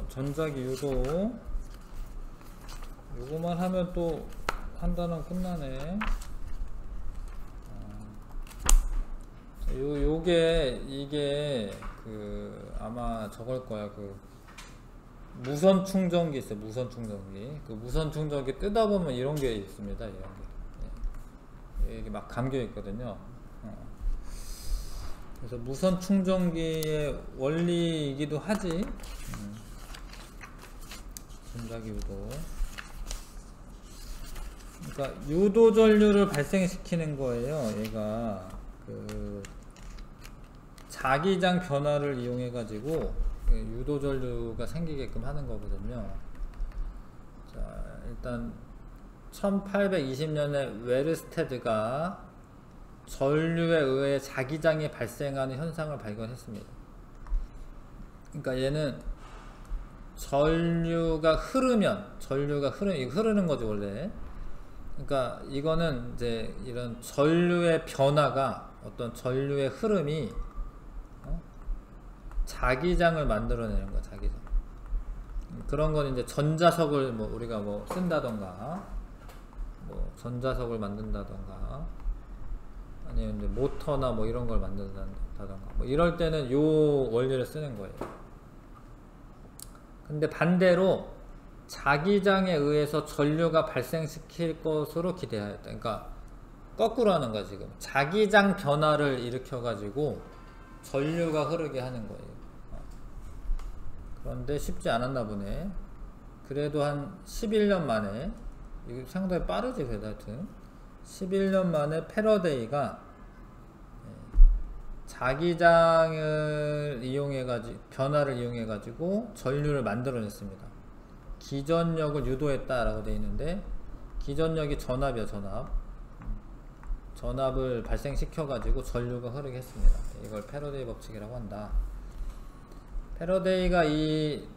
전자기 유도 요거만 하면 또 한 단원 끝나네. 이게 아마 저걸 거야. 무선 충전기 있어요. 무선 충전기. 무선 충전기 뜯어 보면 이런 게 있습니다. 이런 게. 이게 막 감겨 있거든요. 그래서 무선 충전기의 원리이기도 하지. 전자기 유도. 그러니까 유도 전류를 발생시키는 거예요. 얘가 자기장 변화를 이용해 가지고 유도 전류가 생기게끔 하는 거거든요. 자, 일단 1820년에 웨르스테드가 전류에 의해 자기장이 발생하는 현상을 발견했습니다. 그러니까 얘는 전류가 흐르는 거죠, 원래. 그러니까 이거는 이제 이런 전류의 변화가, 어떤 전류의 흐름이 자기장을 만들어내는 거야. 자기장. 그런 건 이제 전자석을 우리가 쓴다던가, 전자석을 만든다던가, 아니면 이제 모터나 이런 걸 만든다던가, 이럴 때는 요 원리를 쓰는 거예요. 근데 반대로 자기장에 의해서 전류가 발생시킬 것으로 기대하였다. 그러니까 거꾸로 하는 거야. 지금 자기장 변화를 일으켜 가지고 전류가 흐르게 하는 거예요. 그런데 쉽지 않았나 보네. 그래도 한 11년 만에, 이거 상당히 빠르지. 그래도 하여튼 11년 만에 패러데이가 자기장을 이용해가지고, 변화를 이용해가지고 전류를 만들어냈습니다. 기전력을 유도했다라고 되어 있는데, 기전력이 전압이야. 전압을 발생시켜가지고 전류가 흐르게 했습니다. 이걸 패러데이 법칙이라고 한다. 패러데이가 이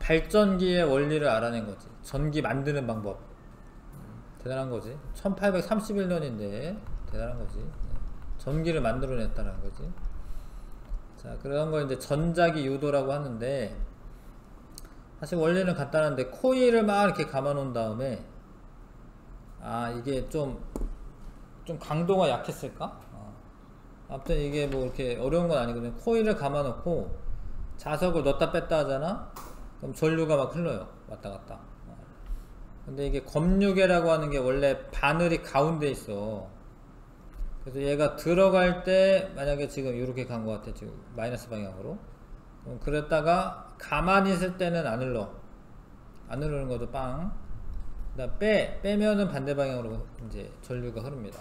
발전기의 원리를 알아낸 거지. 전기 만드는 방법. 대단한 거지. 1831년인데 대단한 거지. 전기를 만들어냈다는 거지. 자, 그런 걸 이제 전자기 유도라고 하는데, 사실 원리는 간단한데, 코일을 막 이렇게 감아 놓은 다음에, 이게 좀 강도가 약했을까? 아무튼 이게 이렇게 어려운 건 아니거든요. 코일을 감아 놓고 자석을 넣었다 뺐다 하잖아? 그럼 전류가 막 흘러요. 왔다 갔다. 근데 이게 검유계라고 하는 게 원래 바늘이 가운데 있어. 그래서 얘가 들어갈 때 만약에 지금 이렇게 간 것 같아. 지금 마이너스 방향으로. 그랬다가 가만히 있을 때는 안 흐르는 거죠. 빵. 그다음 빼면은 반대 방향으로 이제 전류가 흐릅니다.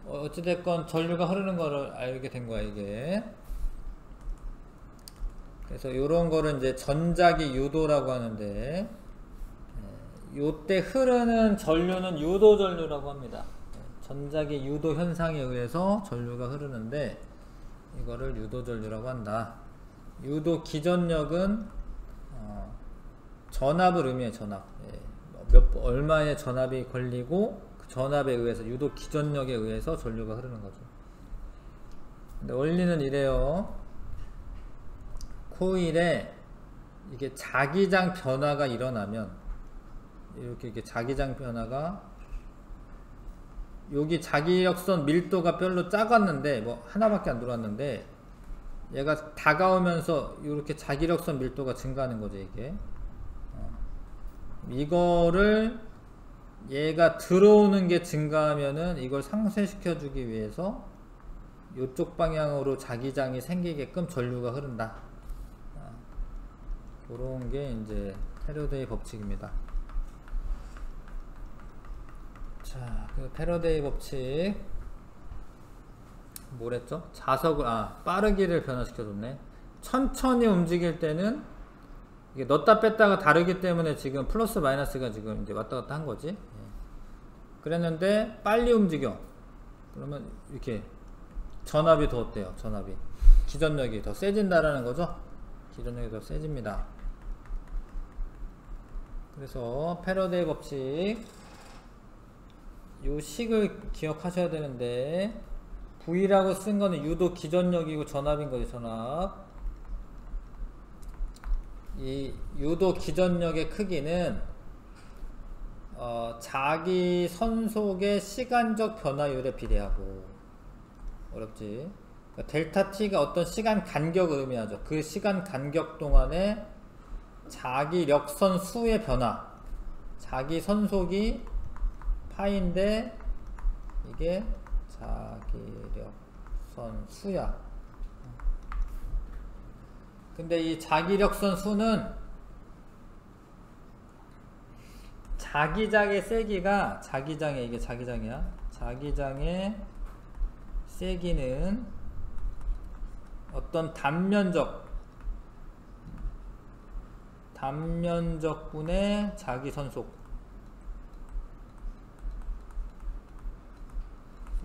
어찌됐건 전류가 흐르는 거를 알게 된 거야, 이게. 그래서 요런 거를 이제 전자기 유도라고 하는데, 요때 흐르는 전류는 유도 전류라고 합니다. 전자기 유도 현상에 의해서 전류가 흐르는데, 이거를 유도 전류라고 한다. 유도 기전력은 전압을 의미해. 전압. 얼마의 전압이 걸리고 그 전압에 의해서, 유도 기전력에 의해서 전류가 흐르는 거죠. 근데 원리는 이래요. 코일에 이게 자기장 변화가 일어나면, 이렇게 자기장 변화가, 여기 자기력선 밀도가 별로 작았는데, 하나밖에 안 들어왔는데, 얘가 다가오면서 이렇게 자기력선 밀도가 증가하는 거죠, 이게. 이거를 얘가 들어오는 게 증가하면은 이걸 상쇄시켜 주기 위해서 이쪽 방향으로 자기장이 생기게끔 전류가 흐른다. 그런 게 이제 패러데이 법칙입니다. 자, 그 패러데이 법칙 뭐랬죠? 자석을 빠르기를 변화시켜 줬네. 천천히 움직일 때는 이게 넣었다 뺐다가 다르기 때문에 지금 플러스 마이너스가 지금 이제 왔다 갔다 한 거지. 그랬는데 빨리 움직여. 그러면 이렇게 전압이 더 어때요? 전압이 기전력이 더 세진다라는 거죠. 기전력이 더 세집니다. 그래서 패러데이 법칙, 요 식을 기억하셔야 되는데, V라고 쓴 거는 유도 기전력이고 전압인 거지. 전압. 이 유도 기전력의 크기는 자기 선속의 시간적 변화율에 비례하고, 어렵지? 그러니까 델타 t가 어떤 시간 간격을 의미하죠. 그 시간 간격 동안에 자기 력선 수의 변화, 자기 선속이 파인데 이게 자기력선 수야. 근데 이 자기력선 수는 자기장의 세기가, 자기장의, 이게 자기장이야. 자기장의 세기는 어떤 단면적분의 자기 선속,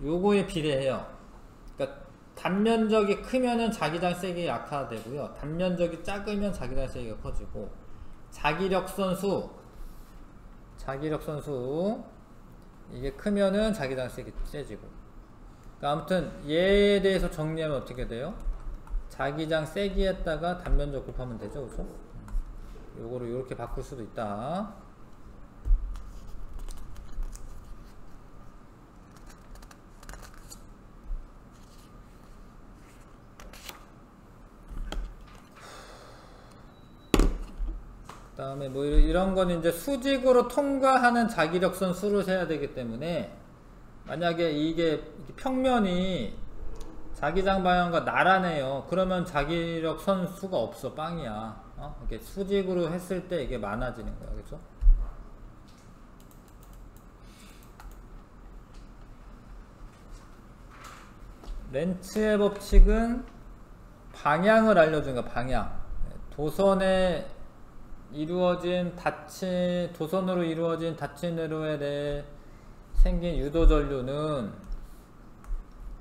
요거에 비례해요. 그러니까 단면적이 크면은 자기장 세기가 약화되고요. 단면적이 작으면 자기장 세기가 커지고, 자기력선 수 이게 크면은 자기장 세기 세지고. 그러니까 아무튼 얘에 대해서 정리하면 어떻게 돼요? 자기장 세기에다가 단면적 곱하면 되죠, 그렇죠? 요거를 이렇게 바꿀 수도 있다. 그 다음에 뭐 이런 거는 이제 수직으로 통과하는 자기력선 수를 세야 되기 때문에, 만약에 이게 평면이 자기장 방향과 나란해요. 그러면 자기력선 수가 없어, 빵이야. 이렇게 수직으로 했을 때 이게 많아지는 거야, 그렇죠? 렌츠의 법칙은 방향을 알려준 거야, 방향. 도선에 이루어진 도선으로 이루어진 닫힌 회로에 대해 생긴 유도 전류는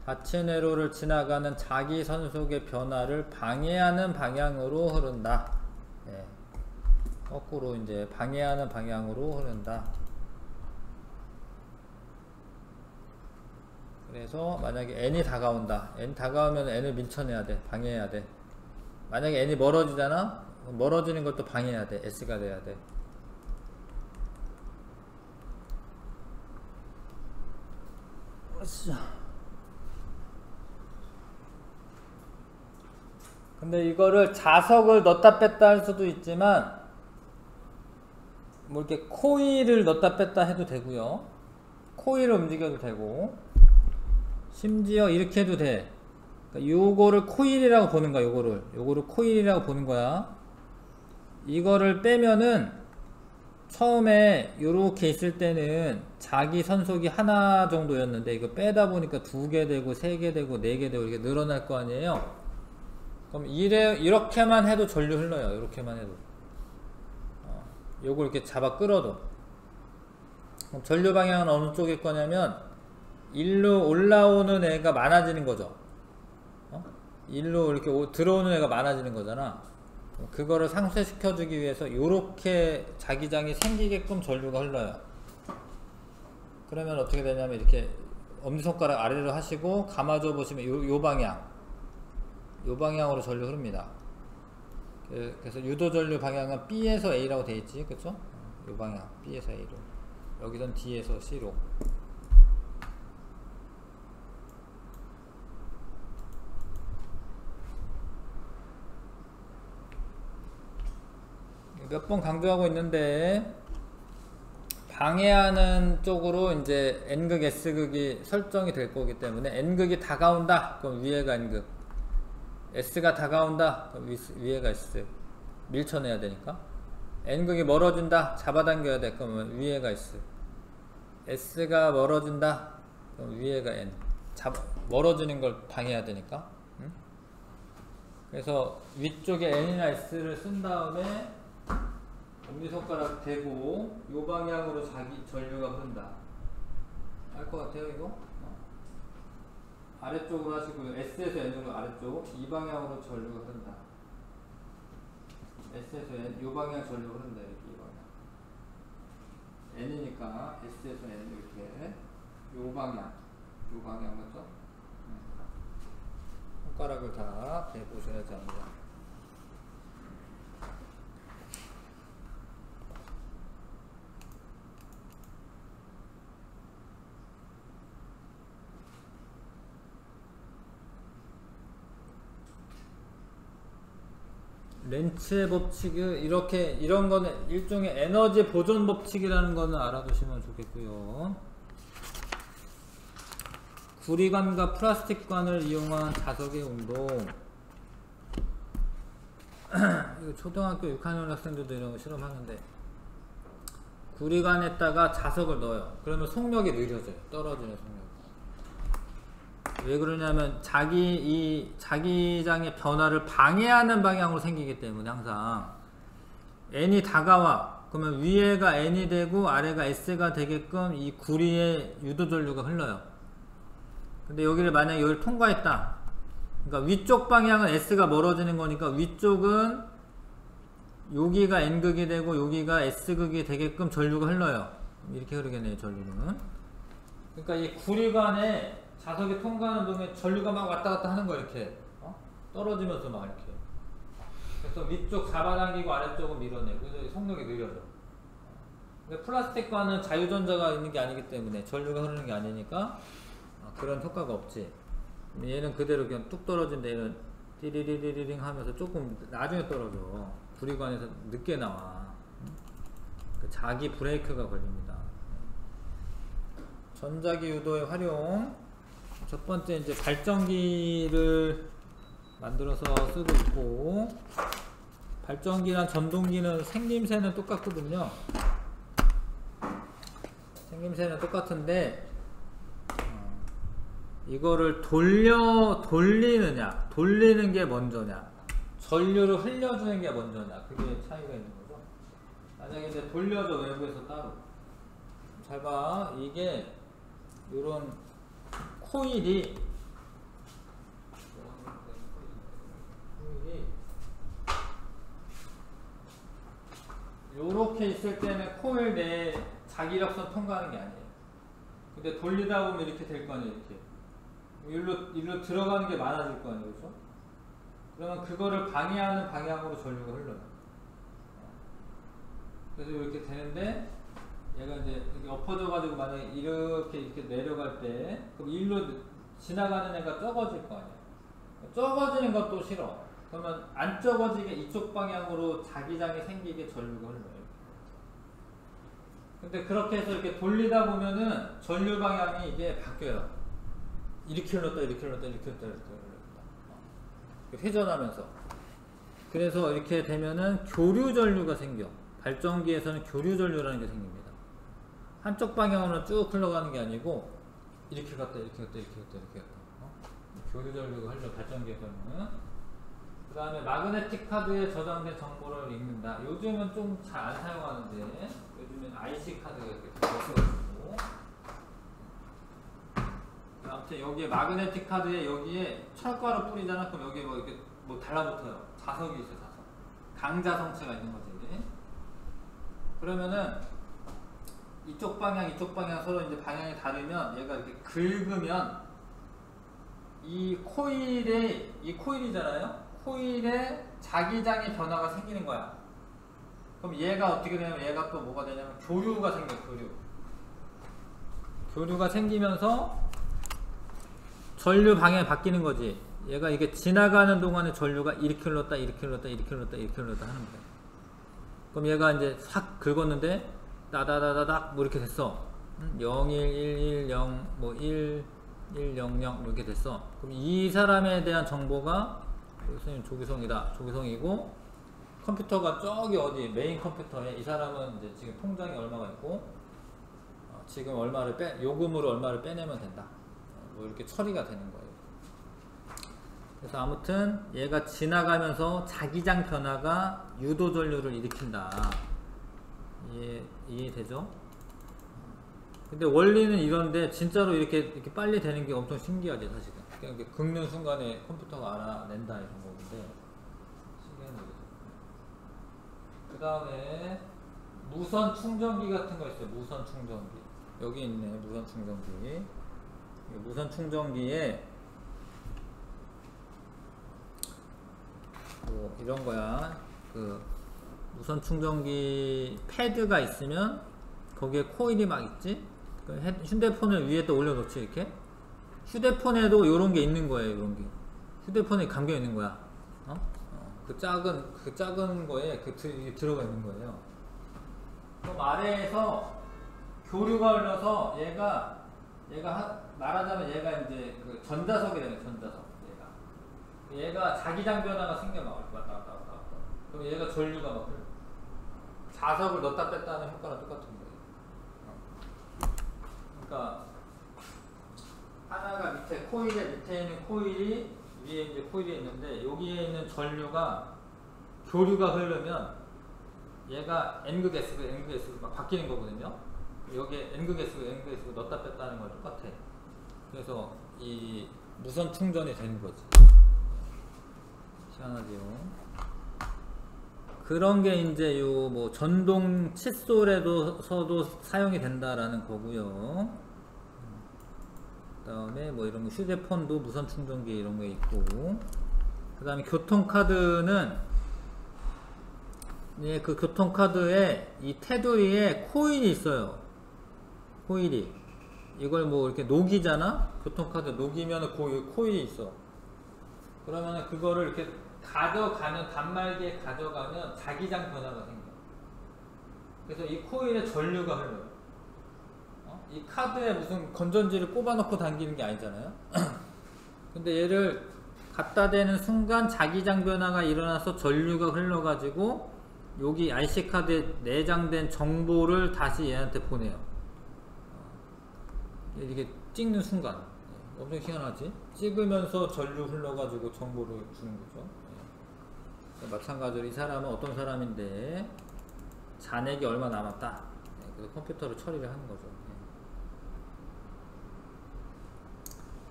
닫힌 회로를 지나가는 자기 선속의 변화를 방해하는 방향으로 흐른다. 예. 거꾸로 이제 방해하는 방향으로 흐른다. 그래서 만약에 n이 다가온다. n 다가오면 n을 밀쳐내야 돼. 방해해야 돼. 만약에 n이 멀어지잖아? 멀어지는 것도 방해해야 돼. s가 돼야 돼. 근데 이거를 자석을 넣었다 뺐다 할 수도 있지만, 뭐 이렇게 코일을 넣었다 뺐다 해도 되고요. 코일을 움직여도 되고, 심지어 이렇게 해도 돼. 그러니까 요거를 코일이라고 보는 거야. 요거를 코일이라고 보는 거야. 이거를 빼면은 처음에 요렇게 있을 때는 자기 선속이 하나 정도였는데, 이거 빼다 보니까 2개 되고 3개 되고 4개 되고 이렇게 늘어날 거 아니에요. 그럼 이렇게만 해도 전류 흘러요. 이렇게만 해도. 요걸 이렇게 잡아 끌어도. 그럼 전류 방향은 어느 쪽일 거냐면 일로 올라오는 애가 많아지는 거죠. 일로 이렇게 들어오는 애가 많아지는 거잖아. 그거를 상쇄시켜 주기 위해서 요렇게 자기장이 생기게끔 전류가 흘러요. 그러면 어떻게 되냐면 이렇게 엄지손가락 아래로 하시고 감아줘 보시면 요 방향으로 전류 흐릅니다. 그래서 유도 전류 방향은 B에서 A라고 되어 있지, 그쵸? 요 방향 B에서 A로, 여기선 D에서 C로. 몇 번 강조하고 있는데, 방해하는 쪽으로 이제 N극, S극이 설정이 될 거기 때문에, N극이 다가온다, 그럼 위에가 N극, S가 다가온다, 그럼 위에가 S. 밀쳐내야 되니까. N극이 멀어진다, 잡아당겨야 돼, 그러면 위에가 S. S가 멀어진다, 그럼 위에가 N. 멀어지는 걸 방해해야 되니까. 응? 그래서 위쪽에 N이나 S를 쓴 다음에 엄지손가락 대고 요 방향으로 자기 전류가 흐른다. 알 것 같아요, 이거? 아래쪽으로 하시고요. S에서 N으로 아래쪽, 이 방향으로 전류가 흐른다. S에서 N, 요 방향 전류가 흐른다. 이렇게 이 방향. N이니까 S에서 N 이렇게 요 방향 맞죠? 손가락을 다 대보셔야지 합니다. 렌츠의 법칙, 이런 거는 일종의 에너지 보존 법칙이라는 거는 알아두시면 좋겠고요. 구리관과 플라스틱관을 이용한 자석의 운동. 이거 초등학교 6학년 학생들도 이런 거 실험하는데, 구리관에다가 자석을 넣어요. 그러면 속력이 느려져요. 떨어지는 속력. 왜 그러냐면 자기장의 변화를 방해하는 방향으로 생기기 때문에 항상 n이 다가와. 그러면 위에가 n이 되고 아래가 s가 되게끔 이 구리의 유도 전류가 흘러요. 근데 여기를 만약에 여기를 통과했다. 그러니까 위쪽 방향은 s가 멀어지는 거니까 위쪽은 여기가 n극이 되고 여기가 s극이 되게끔 전류가 흘러요. 이렇게 흐르겠네요, 전류는. 그러니까 이 구리관에 자석이 통과하는 동안 전류가 막 왔다 갔다 하는 거야, 이렇게. 떨어지면서 막 이렇게. 그래서 위쪽 잡아당기고 아래쪽은 밀어내고, 그래서 속력이 느려져. 근데 플라스틱관은 자유전자가 있는 게 아니기 때문에, 전류가 흐르는 게 아니니까 그런 효과가 없지. 얘는 그대로 그냥 뚝 떨어진데, 얘는 띠리리리링 하면서 조금 나중에 떨어져. 구리관에서 늦게 나와. 자기 브레이크가 걸립니다. 전자기 유도의 활용. 첫 번째 이제 발전기를 만들어서 쓰고 있고, 발전기랑 전동기는 생김새는 똑같거든요. 생김새는 똑같은데 이거를 돌리느냐, 돌리는 게 먼저냐, 전류를 흘려주는 게 먼저냐, 그게 차이가 있는 거죠. 만약에 이제 돌려줘, 외부에서 따로. 잘 봐. 이게 요런 코일이 요렇게 있을 때는 코일 내에 자기력선 통과하는 게 아니에요. 근데 돌리다 보면 이렇게 될 거 아니에요, 이렇게. 일로 들어가는 게 많아질 거 아니에요, 그렇죠? 그러면 그거를 방해하는 방향으로 전류가 흘러요. 그래서 이렇게 되는데, 얘가 이제 이렇게 엎어져가지고 만약에 이렇게 내려갈 때, 그럼 일로 지나가는 애가 적어질 거 아니에요. 적어지는 것도 싫어. 그러면 안 적어지게 이쪽 방향으로 자기장이 생기게 전류가 흘러요. 근데 그렇게 해서 이렇게 돌리다 보면은 전류 방향이 이게 바뀌어요. 이렇게 흘렀다, 이렇게 흘렀다, 이렇게 흘렀다, 이렇게 흘렀다. 회전하면서. 그래서 이렇게 되면은 교류 전류가 생겨. 발전기에서는 교류 전류라는 게 생깁니다. 한쪽 방향으로 쭉 흘러가는 게 아니고 이렇게 갔다 이렇게 갔다 이렇게 갔다 이렇게 갔다. 교류 전류가 흘러, 발전기에서는. 그 다음에 마그네틱 카드에 저장된 정보를 읽는다. 요즘은 좀 잘 안 사용하는데, 요즘엔 IC 카드가 이렇게 있어가지고. 아무튼 여기에 마그네틱 카드에 여기에 철가루 뿌리잖아. 그럼 여기에 뭐 이렇게 뭐 달라붙어요. 자석이 있어, 자석. 강자성체가 있는 거지. 그러면은 이쪽 방향 서로 이제 방향이 다르면 얘가 이렇게 긁으면 이 코일이잖아요. 코일에 자기장의 변화가 생기는 거야. 그럼 얘가 어떻게 되냐면 얘가 또 뭐가 되냐면 교류가 생겨, 교류가 생기면서 전류 방향이 바뀌는 거지. 얘가 이게 지나가는 동안에 전류가 이렇게 흘렀다, 이렇게 흘렀다, 이렇게 흘렀다, 이렇게 흘렀다 하는 거야. 그럼 얘가 이제 싹 긁었는데 따다다다닥 뭐 이렇게 됐어. 0, 1, 1, 1, 0, 뭐 1, 1, 0, 0 이렇게 됐어. 그럼 이 사람에 대한 정보가 선생님 조기성이다. 조기성이고, 컴퓨터가 저기 어디 메인 컴퓨터에 이 사람은 이제 지금 통장에 얼마가 있고, 지금 얼마를 요금으로 얼마를 빼내면 된다. 뭐 이렇게 처리가 되는 거예요. 그래서 아무튼 얘가 지나가면서 자기장 변화가 유도 전류를 일으킨다. 이해되죠? 근데 원리는 이런데 진짜로 이렇게 빨리 되는 게 엄청 신기하지, 사실은. 그냥 이렇게 긁는 순간에 컴퓨터가 알아낸다, 이런 거인데 신기한 얘기죠. 그 다음에 무선 충전기 같은 거 있어요. 무선 충전기. 여기 있네, 무선 충전기. 무선 충전기에 뭐 이런 거야. 그 무선 충전기 패드가 있으면 거기에 코일이 막 있지. 그 휴대폰을 위에 또 올려놓지, 이렇게. 휴대폰에도 요런 게 있는 거예요, 요런 게. 휴대폰에 감겨 있는 거야. 그 작은 거에 이게 들어가 있는 거예요. 그럼 아래에서 교류가 흘러서 말하자면 얘가 이제 그 전자석이래요. 전자석. 얘가 자기장 변화가 생겨 막 왔다. 그럼 얘가 전류가 막 흘러. 자석을 넣었다 뺐다 하는 효과랑 똑같은 거예요. 그러니까 하나가 코일의 밑에 있는 코일이 위에 이제 코일이 있는데 여기에 있는 전류가 교류가 흐르면 얘가 N극 S극 막 바뀌는 거거든요. 여기에 N극 S극 넣었다 뺐다 하는 거랑 똑같아. 그래서 이 무선 충전이 되는 거지. 시원하지요. 그런 게 이제 요 뭐 전동 칫솔에서도 사용이 된다라는 거고요. 그다음에 뭐 이런 거 휴대폰도 무선 충전기 이런 거 있고. 그다음에 교통카드는 그 교통카드에 이 테두리에 코일이 있어요. 코일이. 이걸 뭐 이렇게 녹이잖아? 교통카드 녹이면 코일이 있어. 그러면 그거를 이렇게 단말기에 가져가면 자기장 변화가 생겨. 그래서 이 코일에 전류가 흘러요. 이 카드에 무슨 건전지를 꼽아놓고 당기는 게 아니잖아요. 근데 얘를 갖다 대는 순간 자기장 변화가 일어나서 전류가 흘러가지고 여기 IC카드에 내장된 정보를 다시 얘한테 보내요. 이게 찍는 순간 엄청 희한하지? 찍으면서 전류 흘러가지고 정보를 주는 거죠. 마찬가지로 이 사람은 어떤 사람인데 잔액이 얼마 남았다. 그래서 컴퓨터로 처리를 하는 거죠.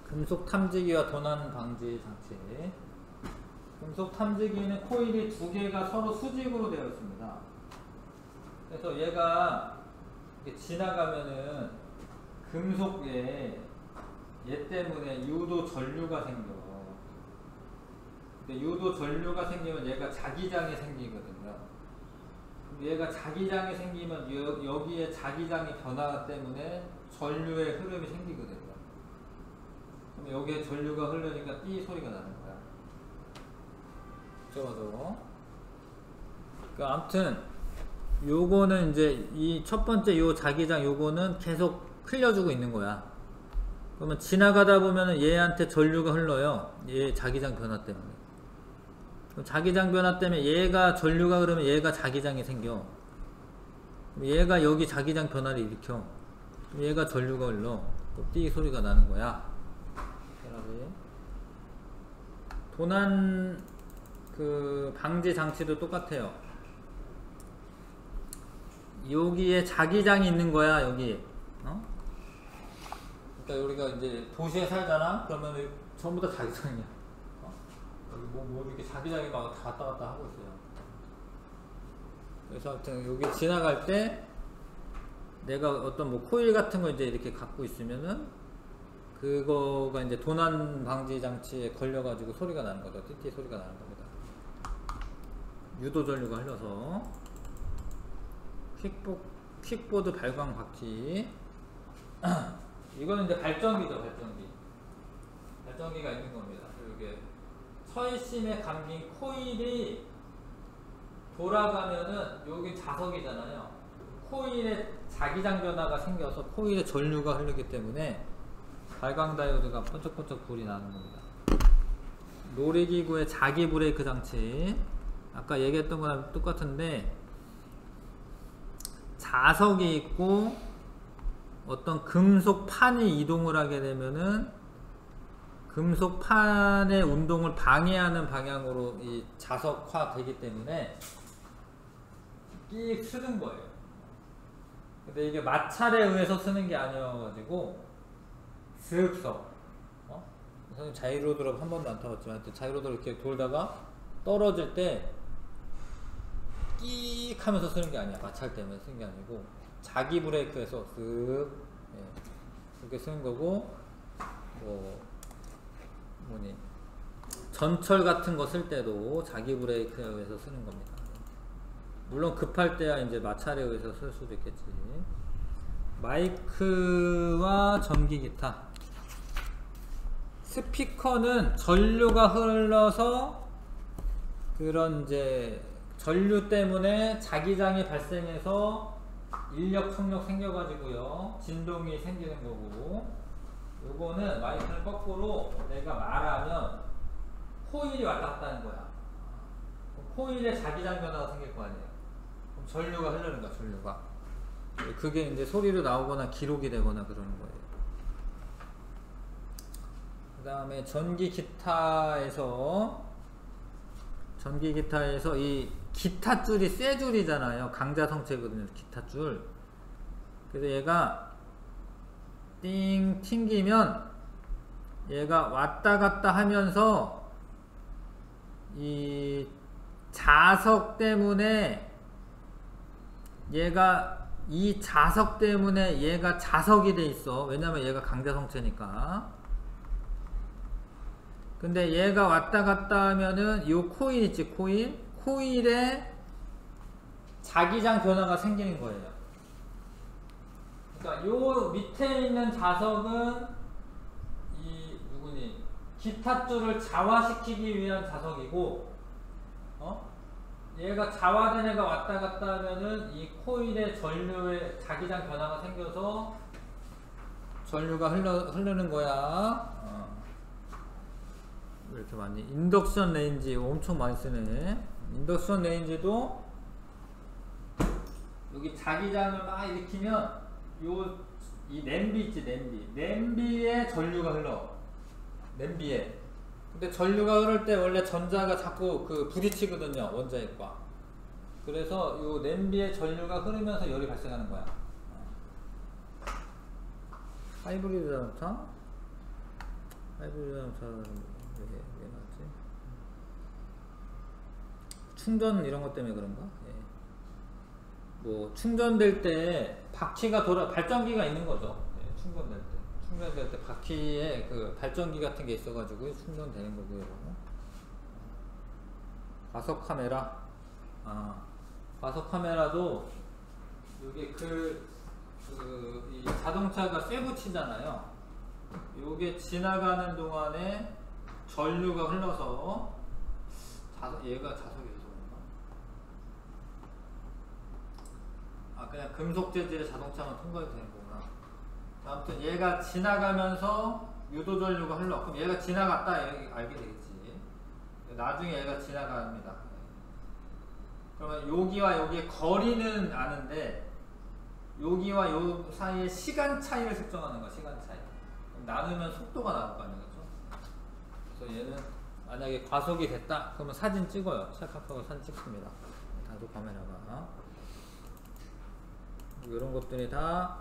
금속 탐지기와 도난 방지 장치. 금속 탐지기는 코일이 두 개가 서로 수직으로 되어 있습니다. 그래서 얘가 이렇게 지나가면은 금속에 얘 때문에 유도 전류가 생겨. 근데 유도 전류가 생기면 얘가 자기장이 생기거든요. 얘가 자기장이 생기면 여기에 자기장이 변화 때문에 전류의 흐름이 생기거든요. 그럼 여기에 전류가 흐르니까 띠 소리가 나는 거야. 그죠? 그러니까 아무튼 요거는 이제 이 첫 번째 요 자기장 요거는 계속 흘려주고 있는 거야. 그러면 지나가다 보면은 얘한테 전류가 흘러요. 얘 자기장 변화 때문에. 그럼 자기장 변화 때문에 얘가 전류가 흐르면 얘가 자기장이 생겨. 그럼 얘가 여기 자기장 변화를 일으켜. 그럼 얘가 전류가 흘러. 또 띠 소리가 나는 거야. 도난 그 방지 장치도 똑같아요. 여기에 자기장이 있는 거야. 여기. 그러니까 우리가 이제 도시에 살잖아. 그러면 전부 다 자기장이야. 뭐 이렇게 자기장이 막 다 왔다 갔다 하고 있어요. 그래서 하여튼 여기 지나갈 때 내가 어떤 뭐 코일 같은 거 이제 이렇게 갖고 있으면은 그거가 이제 도난 방지 장치에 걸려가지고 소리가 나는 거죠. 띠띠 소리가 나는 겁니다. 유도 전류가 흘러서. 퀵보드 발광 바퀴. 이거는 이제 발전기죠. 발전기가 있는 겁니다. 이게 철심에 감긴 코일이 돌아가면은 여기 자석이잖아요. 코일에 자기장 변화가 생겨서 코일에 전류가 흐르기 때문에 발광 다이오드가 번쩍번쩍 불이 나는 겁니다. 놀이기구의 자기 브레이크 장치. 아까 얘기했던 거랑 똑같은데 자석이 있고 어떤 금속판이 이동을 하게 되면은 금속판의 운동을 방해하는 방향으로 이 자석화 되기 때문에 끼익 쓰는 거예요. 근데 이게 마찰에 의해서 쓰는 게 아니어가지고 슥 써. 선생님 자이로드롭 한 번도 안 타봤지만 자이로드롭 이렇게 돌다가 떨어질 때 끼익 하면서 쓰는 게 아니야. 마찰 때문에 쓰는 게 아니고 자기 브레이크에서 슥 이렇게 쓰는 거고, 전철 같은 거 쓸 때도 자기 브레이크에 의해서 쓰는 겁니다. 물론 급할 때야 이제 마찰에 의해서 쓸 수도 있겠지. 마이크와 전기 기타. 스피커는 전류가 흘러서 그런 이제 전류 때문에 자기장이 발생해서 인력 청력 생겨가지고요 진동이 생기는 거고, 요거는 마이크를 거꾸로 내가 말하면 코일이 왔다 갔다 하는 거야. 코일에 자기장 변화가 생길 거 아니에요. 그럼 전류가 흐르는 거야, 전류가. 그게 이제 소리로 나오거나 기록이 되거나 그러는 거예요. 그 다음에 전기 기타에서 이 기타 줄이 쇠 줄이잖아요. 강자성체거든요, 기타 줄. 그래서 얘가 띵 튕기면 얘가 왔다 갔다 하면서 이 자석 때문에 얘가 자석이 돼 있어. 왜냐면 얘가 강자성체니까. 근데 얘가 왔다 갔다 하면은 요 코일 있지, 코일에 자기장 변화가 생기는 거예요. 그러니까 요 밑에 있는 자석은 기타 줄을 자화시키기 위한 자석이고, 얘가 자화된 애가 왔다 갔다 하면은 이 코일의 전류에 자기장 변화가 생겨서 전류가 흐르는 거야. 왜 이렇게 많니? 인덕션 레인지 엄청 많이 쓰네. 인덕션 레인지도 여기 자기장을 막 일으키면 이 냄비 있지, 냄비에 전류가 흘러. 냄비에. 근데 전류가 흐를 때 원래 전자가 자꾸 부딪히거든요, 원자핵과. 그래서 이 냄비에 전류가 흐르면서 열이 발생하는 거야. 하이브리드 자동차? 하이브리드 자동차 왜 나왔지? 충전 이런 것 때문에 그런가? 예. 뭐 충전될 때 바퀴가 발전기가 있는 거죠. 예, 충전될 때 바퀴에 발전기 같은 게 있어가지고 충전되는 거고요. 과속 카메라. 과속 카메라도 이게 이 자동차가 쇠 붙이잖아요. 요게 지나가는 동안에 전류가 흘러서 얘가 자석이어서 그런가? 그냥 금속 재질의 자동차만 통과해도 되는 거구나. 아무튼 얘가 지나가면서 유도 전류가 흘러. 그럼 얘가 지나갔다 알게 되겠지. 나중에 얘가 지나갑니다. 그러면 여기와 여기의 거리는 아는데 여기와 요 사이의 시간 차이를 측정하는 거야. 시간 차이. 나누면 속도가 나올 거 아니겠죠? 그래서 얘는 만약에 과속이 됐다 그러면 사진 찍어요. 찰칵하고 사진 찍습니다. 단속 카메라가. 이런 것들이 다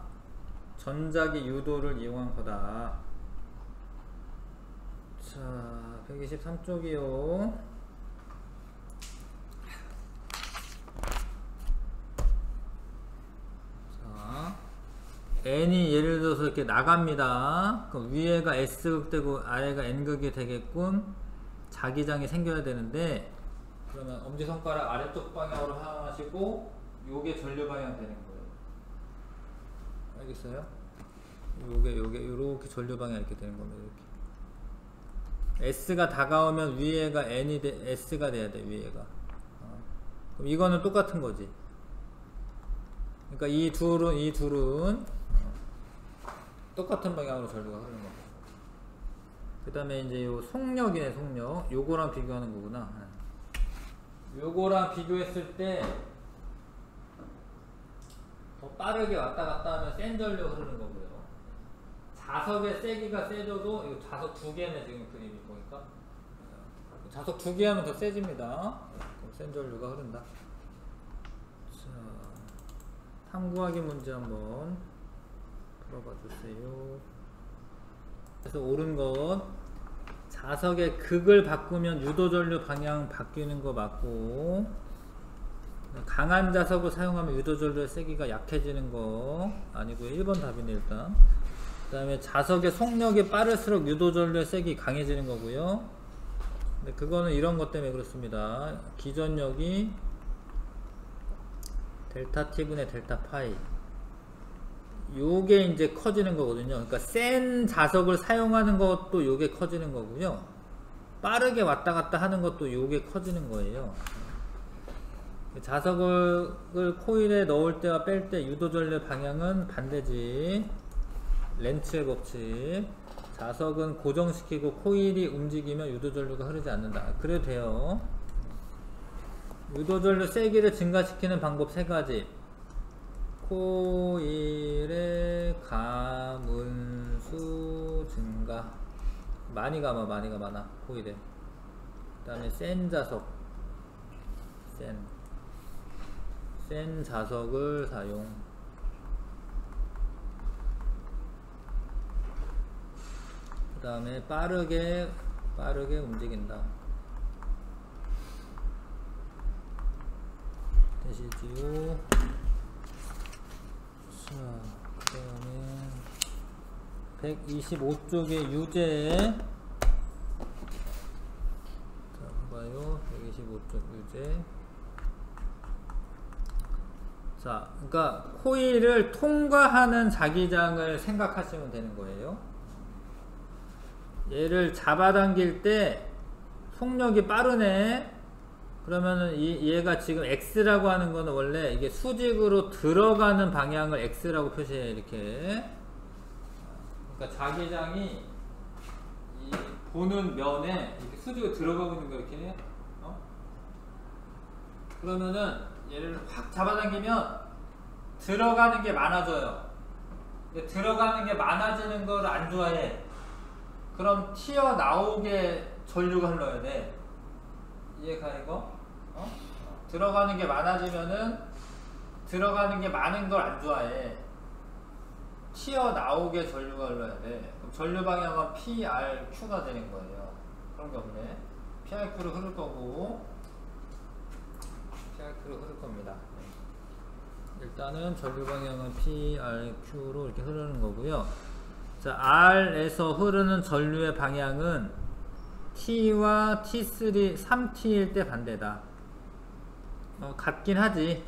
전자기 유도를 이용한 거다. 자, 123쪽이요. 자, n이 예를 들어서 이렇게 나갑니다. 그럼 위에가 S극 되고 아래가 N극이 되게끔 자기장이 생겨야 되는데, 그러면 엄지손가락 아래쪽 방향으로 하시고 요게 전류 방향 되는 거예요. 알겠어요? 요게 요렇게 전류 방향 이렇게 되는 겁니다. 이렇게 S가 다가오면 위에가 S가 돼야 돼. 위에가. 그럼 이거는 똑같은 거지. 그러니까 이 둘은 똑같은 방향으로 전류가 흐르는 거고. 그 다음에 이제 요 속력이네, 속력. 요거랑 비교하는 거구나. 요거랑 비교했을 때 더 빠르게 왔다 갔다 하면 센 전류가 흐르는 거고요. 자석의 세기가 세져도, 이거 자석 두 개네, 지금 그림이 보니까. 자석 두 개 하면 더 세집니다. 그럼 센 전류가 흐른다. 자, 탐구하기 문제 한번 풀어봐 주세요. 그래서 옳은 것, 자석의 극을 바꾸면 유도전류 방향 바뀌는 거 맞고, 강한 자석을 사용하면 유도전류의 세기가 약해지는 거 아니고 1번 답이네. 일단 그 다음에 자석의 속력이 빠를수록 유도전류의 세기 강해지는 거고요. 근데 그거는 이런 것 때문에 그렇습니다. 기전력이 델타 T분의 델타 파이, 요게 이제 커지는 거거든요. 그러니까 센 자석을 사용하는 것도 요게 커지는 거고요. 빠르게 왔다 갔다 하는 것도 요게 커지는 거예요. 자석을 코일에 넣을 때와 뺄 때 유도전류 방향은 반대지. 렌츠의 법칙. 자석은 고정시키고 코일이 움직이면 유도전류가 흐르지 않는다. 그래도 돼요. 유도전류 세기를 증가시키는 방법 3가지. 코일의 가문수 증가. 많이 감아, 많이가 많아, 코일에. 그 다음에 센 자석. 센 자석을 사용. 그 다음에 빠르게 움직인다. 되시지요. 자, 그 다음에 125쪽의 유제. 자, 봐봐요. 125쪽 유제. 자, 그러니까 코일을 통과하는 자기장을 생각하시면 되는 거예요. 얘를 잡아당길 때 속력이 빠르네. 그러면은 얘가 지금 X라고 하는 거는 원래 이게 수직으로 들어가는 방향을 X라고 표시해. 이렇게. 그러니까 자기장이 이 보는 면에 이렇게 수직으로 들어가고 있는 거 이렇게. 그러면은 얘를 확 잡아당기면 들어가는 게 많아져요. 근데 들어가는 게 많아지는 걸 안 좋아해. 그럼 튀어나오게 전류가 흘러야 돼. 이해가 이거? 들어가는 게 많아지면은 들어가는 게 많은 걸 안 좋아해. 튀어나오게 전류가 흘러야 돼. 그럼 전류 방향은 PRQ가 되는 거예요. 그런 게 없네. PRQ로 흐를 거고 PRQ로 흐를 겁니다. 일단은 전류 방향은 PRQ로 이렇게 흐르는 거고요. 자, R에서 흐르는 전류의 방향은 T와 T3, 3T일 때 반대다. 같긴 하지.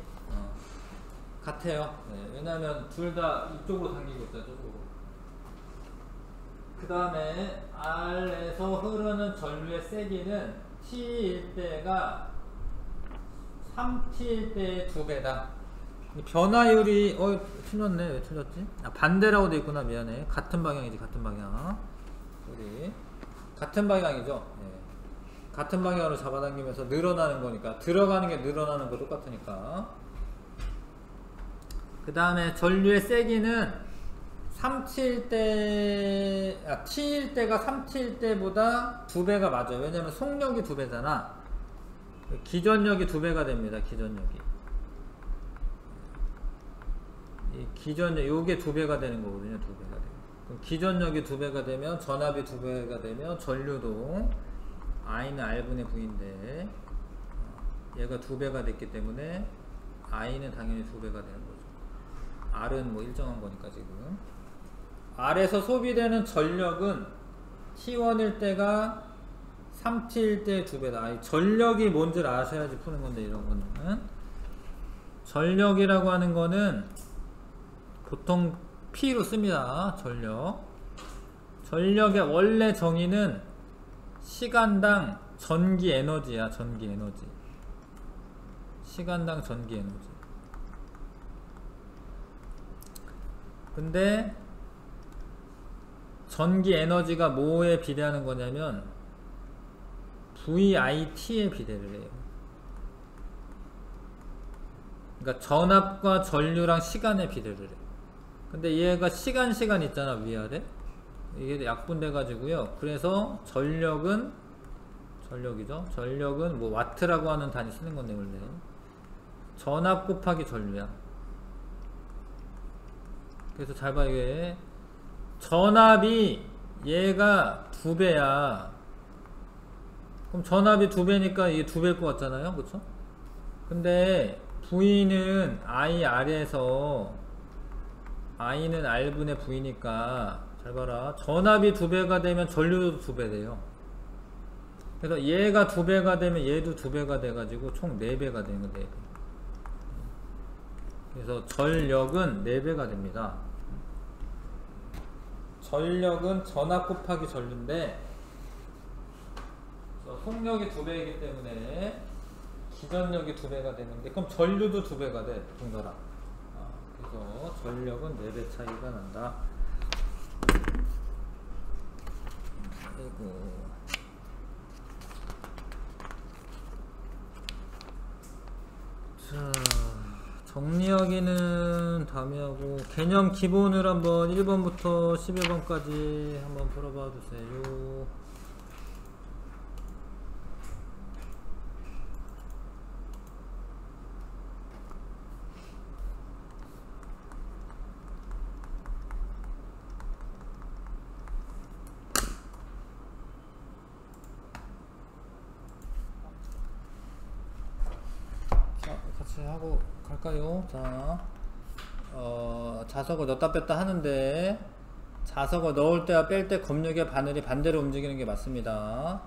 같아요. 네, 왜냐면 둘 다 이쪽으로 당기고 있어요. 저쪽으로. 그 다음에 R에서 흐르는 전류의 세기는 T일 때가 3T일 때의 2배다. 변화율이 틀렸네. 왜 틀렸지? 반대라고 돼 있구나. 미안해. 같은 방향이지. 같은 방향. 우리 같은 방향이죠. 네. 같은 방향으로 잡아당기면서 늘어나는 거니까 들어가는 게 늘어나는 거 똑같으니까. 그 다음에 전류의 세기는 3T일 때 T일 때가 3T일 때보다 2배가 맞아요. 왜냐면 속력이 2배잖아. 기전력이 2배가 됩니다. 기전력이. 기전력, 요게 2배가 되는 거거든요. 2배가 되면. 그럼 기전력이 2배가 되면, 전압이 2배가 되면, 전류도 I는 R분의 V인데, 얘가 2배가 됐기 때문에, I는 당연히 2배가 되는 거죠. R은 뭐 일정한 거니까 지금. R에서 소비되는 전력은 T1일 때가 3T일 때 2배다. 전력이 뭔지를 아셔야지 푸는 건데, 이런 거는. 전력이라고 하는 거는, 보통 P로 씁니다. 전력의 원래 정의는 시간당 전기 에너지야. 전기 에너지. 시간당 전기 에너지. 근데 전기 에너지가 뭐에 비례하는 거냐면 VIT에 비례를 해요. 그러니까 전압과 전류랑 시간에 비례를 해요. 근데 얘가 시간 있잖아. 위아래. 이게 약분돼 가지고요. 그래서 전력이죠. 전력은 뭐 와트라고 하는 단위 쓰는 건데 원래. 전압 곱하기 전류야. 그래서 잘 봐. 이게 전압이 얘가 2배야. 그럼 전압이 2배니까 이게 2배일 것 같잖아요. 그쵸? 근데 V는 IR에서 I는 R분의 V니까 잘 봐라. 전압이 2배가 되면 전류도 2배 돼요. 그래서 얘가 2배가 되면 얘도 2배가 돼가지고 총 4배가 되는 거 4배. 그래서 전력은 4배가 됩니다. 전력은 전압 곱하기 전류인데 속력이 2배이기 때문에 기전력이 2배가 되는데, 그럼 전류도 2배가 돼, 동설아. 그래서 전력은 4배 차이가 난다. 아이고. 자, 정리하기는 다음에 하고, 개념 기본을 한번 1번부터 11번까지 한번 풀어봐 주세요. 같이 하고 갈까요? 자, 자석을 넣었다 뺐다 하는데, 자석을 넣을 때와 뺄 때 검육의 바늘이 반대로 움직이는 게 맞습니다.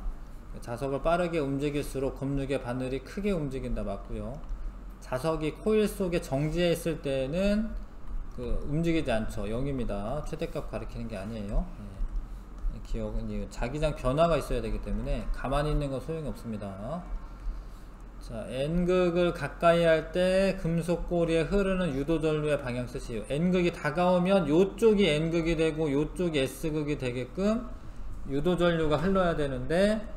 자석을 빠르게 움직일수록 검육의 바늘이 크게 움직인다 맞고요. 자석이 코일 속에 정지해 있을 때는 움직이지 않죠. 0입니다. 최대값 가리키는 게 아니에요. 기억은 자기장 변화가 있어야 되기 때문에 가만히 있는 건 소용이 없습니다. 자, N극을 가까이 할 때 금속 고리에 흐르는 유도전류의 방향 쓰시오. N극이 다가오면 요쪽이 N극이 되고 요쪽이 S극이 되게끔 유도전류가 흘러야 되는데,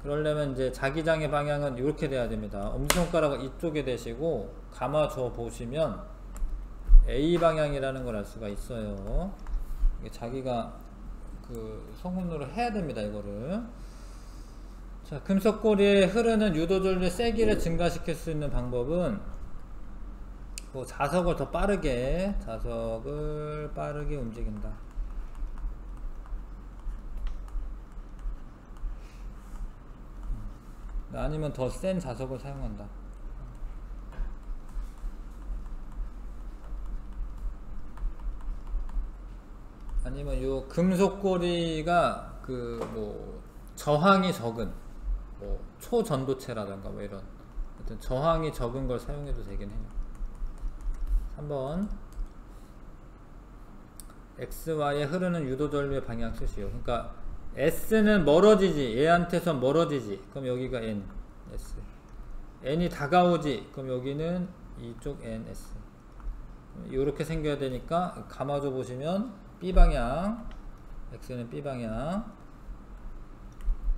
그러려면 이제 자기장의 방향은 이렇게 돼야 됩니다. 엄지손가락을 이쪽에 대시고 감아줘 보시면 A 방향이라는 걸 알 수가 있어요. 이게 자기가 성운으로 해야 됩니다, 이거를. 자, 금속고리에 흐르는 유도전류의 세기를 증가시킬 수 있는 방법은 자석을 빠르게 움직인다. 아니면 더 센 자석을 사용한다. 아니면 요 금속고리가 저항이 적은 초전도체라던가 이런 하여튼 저항이 적은 걸 사용해도 되긴 해요. 3번 XY에 흐르는 유도전류의 방향 쓰시오. 그러니까 S는 멀어지지, 얘한테서 멀어지지, 그럼 여기가 N, S. N이 다가오지, 그럼 여기는 이쪽 N, S. 이렇게 생겨야 되니까 감아줘 보시면 B방향, X는 B방향,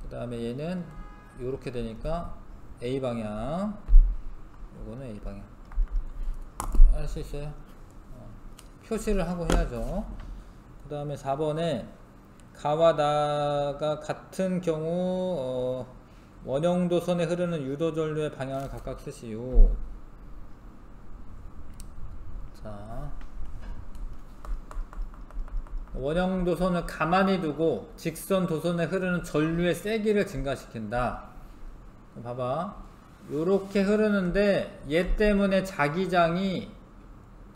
그 다음에 얘는 이렇게 되니까 A방향, 요거는 A방향. 알 수 있어요? 표시를 하고 해야죠. 그 다음에 4번에 가와 나가 같은 경우 원형도선에 흐르는 유도전류의 방향을 각각 쓰시오. 자, 원형도선을 가만히 두고 직선 도선에 흐르는 전류의 세기를 증가시킨다. 봐봐, 요렇게 흐르는데 얘 때문에 자기장이,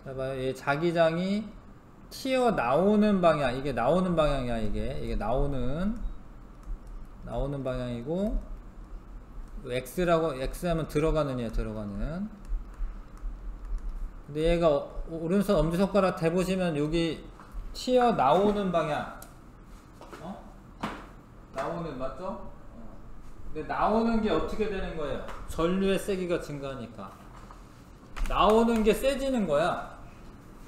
봐봐요, 얘 자기장이 튀어나오는 방향, 이게 나오는 방향이야. 이게 나오는 방향이고, X 하면 들어가는 이야, 들어가는. 근데 얘가 오른손 엄지손가락 대보시면 여기 튀어나오는 방향, 나오는, 맞죠? 근데 나오는 게 어떻게 되는 거예요? 전류의 세기가 증가하니까 나오는 게 세지는 거야.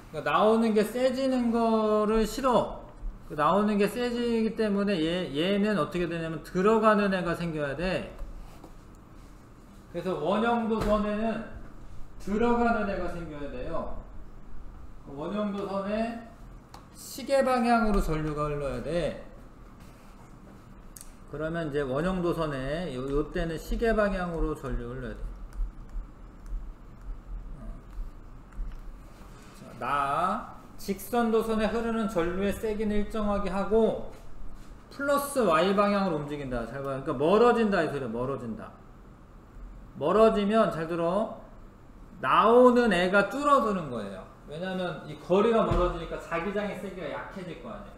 그러니까 나오는 게 세지는 거를 싫어. 나오는 게 세지기 때문에 얘는 어떻게 되냐면 들어가는 애가 생겨야 돼. 그래서 원형도선에는 들어가는 애가 생겨야 돼요. 원형도선에 시계 방향으로 전류가 흘러야 돼. 그러면 이제 원형도선에 요 때는 시계 방향으로 전류 흘러야 돼. 직선도선에 흐르는 전류의 세기는 일정하게 하고 플러스 Y 방향으로 움직인다. 잘 봐요. 그러니까 멀어진다 이 소리야. 멀어지면 잘 들어, 나오는 애가 줄어드는 거예요. 왜냐면 이 거리가 멀어지니까 자기장의 세기가 약해질 거 아니에요.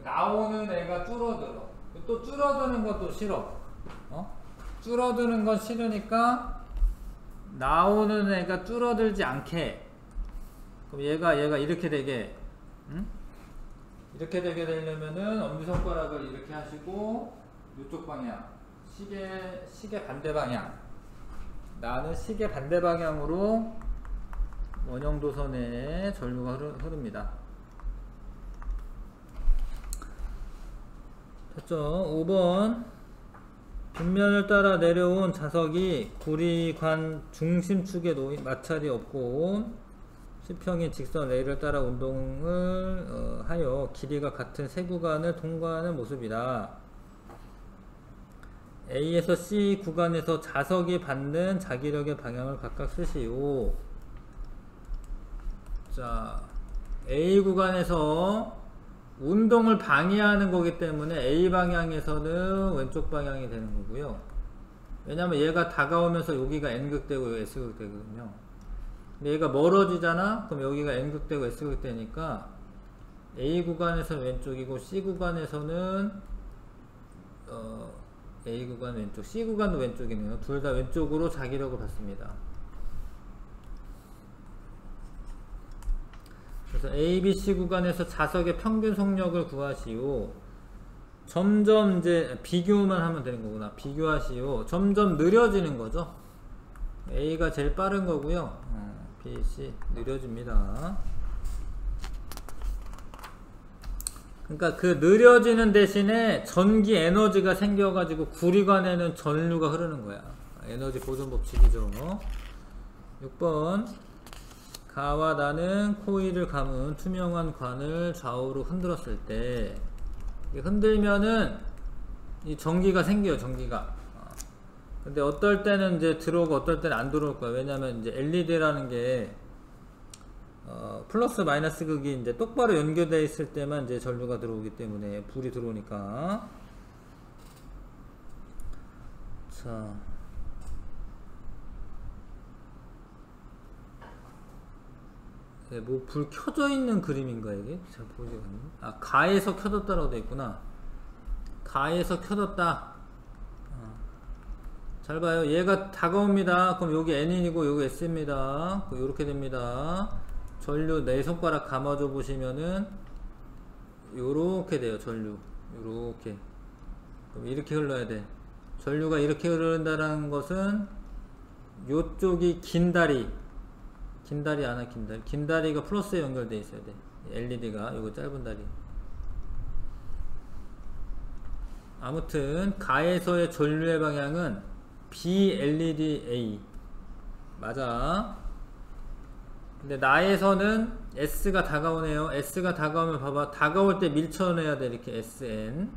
나오는 애가 줄어들어. 또 줄어드는 것도 싫어. 줄어드는 건 싫으니까 나오는 애가 줄어들지 않게. 그럼 얘가 이렇게 되게, 이렇게 되게 되려면은 엄지손가락을 이렇게 하시고 이쪽 방향, 시계 반대 방향. 나는 시계 반대 방향으로 원형도선에 전류가 흐릅니다. 됐죠? 5번 빗면을 따라 내려온 자석이 구리관 중심축에 마찰이 없고 수평인 직선 A를 따라 운동을 하여 길이가 같은 세 구간을 통과하는 모습이다. A에서 C 구간에서 자석이 받는 자기력의 방향을 각각 쓰시오. 자, A 구간에서 운동을 방해하는 거기 때문에 A 방향에서는 왼쪽 방향이 되는 거고요. 왜냐면 얘가 다가오면서 여기가 N극되고 여기 S극되거든요. 근데 얘가 멀어지잖아? 그럼 여기가 N극되고 S극되니까 A 구간에서는 왼쪽이고 C 구간에서는 A 구간 왼쪽, C 구간도 왼쪽이네요. 둘 다 왼쪽으로 자기력을 받습니다. 그래서 A, B, C 구간에서 자석의 평균 속력을 구하시오. 점점 이제 비교만 하면 되는 거구나. 비교하시오. 점점 느려지는 거죠. A가 제일 빠른 거고요. B, C 느려집니다. 그러니까 그 느려지는 대신에 전기 에너지가 생겨가지고 구리관에는 전류가 흐르는 거야. 에너지 보존 법칙이죠. 6번 가와 나는 코일을 감은 투명한 관을 좌우로 흔들었을 때 흔들면은 이 전기가 생겨요. 전기가. 근데 어떨 때는 이제 들어오고 어떨 때는 안 들어올 거야. 왜냐면 이제 LED라는 게 플러스 마이너스 극이 이제 똑바로 연결되어 있을 때만 이제 전류가 들어오기 때문에 불이 들어오니까. 자. 네, 뭐 불 켜져 있는 그림인가 이게? 잘 보이지 않네. 아, 가에서 켜졌다라고 되어 있구나. 가에서 켜졌다. 잘 봐요. 얘가 다가옵니다. 그럼 여기 N이고 여기 S입니다. 이렇게 됩니다. 전류 네 손가락 감아줘 보시면은 요렇게 돼요. 전류 요렇게. 그럼 이렇게 흘러야 돼. 전류가 이렇게 흐른다는 것은 요쪽이 긴 다리 안에 긴 다리가 플러스에 연결되어 있어야 돼. LED가 요거 짧은 다리. 아무튼 가에서의 전류의 방향은 BLEDA 맞아. 근데 나에서는 S가 다가오네요. S가 다가오면 봐봐. 다가올 때 밀쳐내야 돼. 이렇게 SN.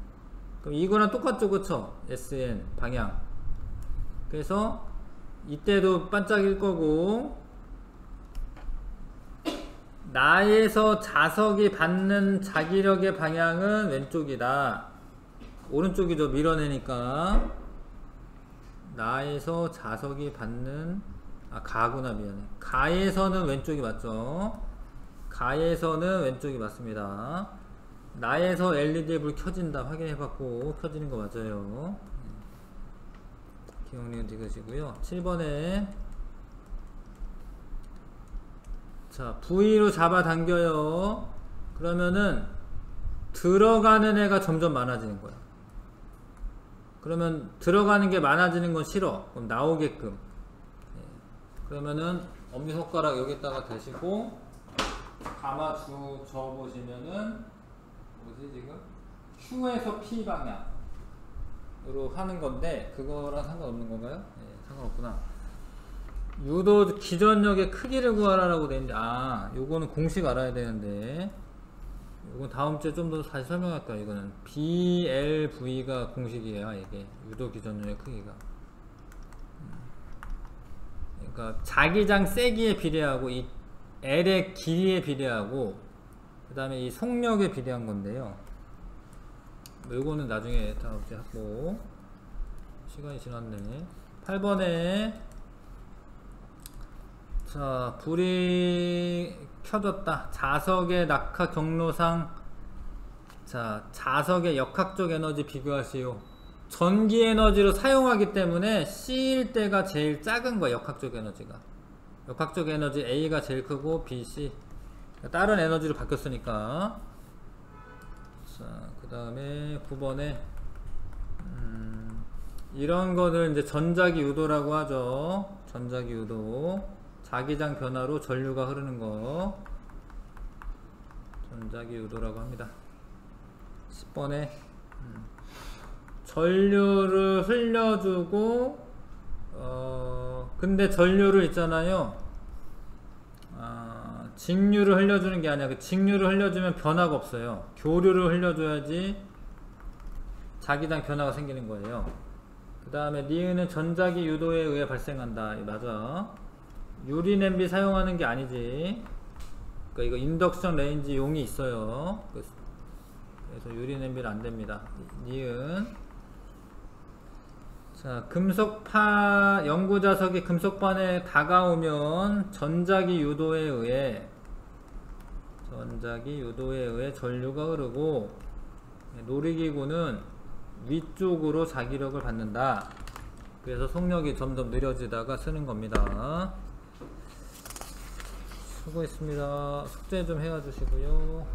그럼 이거랑 똑같죠. 그쵸? SN 방향. 그래서 이때도 반짝일 거고 나에서 자석이 받는 자기력의 방향은 왼쪽이다. 오른쪽이죠. 밀어내니까. 나에서 자석이 받는 가구나 미안해. 가에서는 왼쪽이 맞죠. 가에서는 왼쪽이 맞습니다. 나에서 LED에 불 켜진다 확인해봤고 켜지는 거 맞아요. 기억력은 이것이고요. 7번에 자 V로 잡아당겨요. 그러면은 들어가는 애가 점점 많아지는 거야. 그러면 들어가는 게 많아지는 건 싫어. 그럼 나오게끔. 그러면은 엄지손가락 여기다가 대시고 감아줘 보시면은 뭐지 지금? Q에서 P 방향으로 하는 건데 그거랑 상관없는 건가요? 네, 상관없구나. 유도 기전력의 크기를 구하라라고 되는데 요거는 공식 알아야 되는데 이건 다음 주에 좀 더 다시 설명할 거야. 이거는 BLV가 공식이에요. 이게 유도 기전력의 크기가. 그러니까 자기장 세기에 비례하고 이 L의 길이에 비례하고 그 다음에 이 속력에 비례한 건데요. 이거는 나중에 다음 주에 하고 시간이 지났네. 8번에 자 불이 켜졌다. 자석의 낙하 경로상 자 자석의 역학적 에너지 비교하시오. 전기 에너지로 사용하기 때문에 C일 때가 제일 작은 거야. 역학적 에너지가. 역학적 에너지 A가 제일 크고 B, C 다른 에너지로 바뀌었으니까. 자 그 다음에 9번에 이런 거를 이제 전자기 유도라고 하죠. 전자기 유도. 자기장 변화로 전류가 흐르는 거. 전자기 유도라고 합니다. 10번에 전류를 흘려주고 근데 전류를 있잖아요. 직류를 흘려주는 게 아니라 그 직류를 흘려주면 변화가 없어요. 교류를 흘려줘야지 자기장 변화가 생기는 거예요. 그 다음에 니은은 전자기 유도에 의해 발생한다. 맞아. 유리 냄비 사용하는 게 아니지. 그러니까 이거 인덕션 레인지 용이 있어요. 그래서 유리 냄비는 안 됩니다. 니은. 자, 금속파 연구자석이 금속판에 다가오면 전자기 유도에 의해 전류가 흐르고 놀이기구는 위쪽으로 자기력을 받는다. 그래서 속력이 점점 느려지다가 쓰는 겁니다. 수고했습니다. 숙제 좀 해와 주시고요.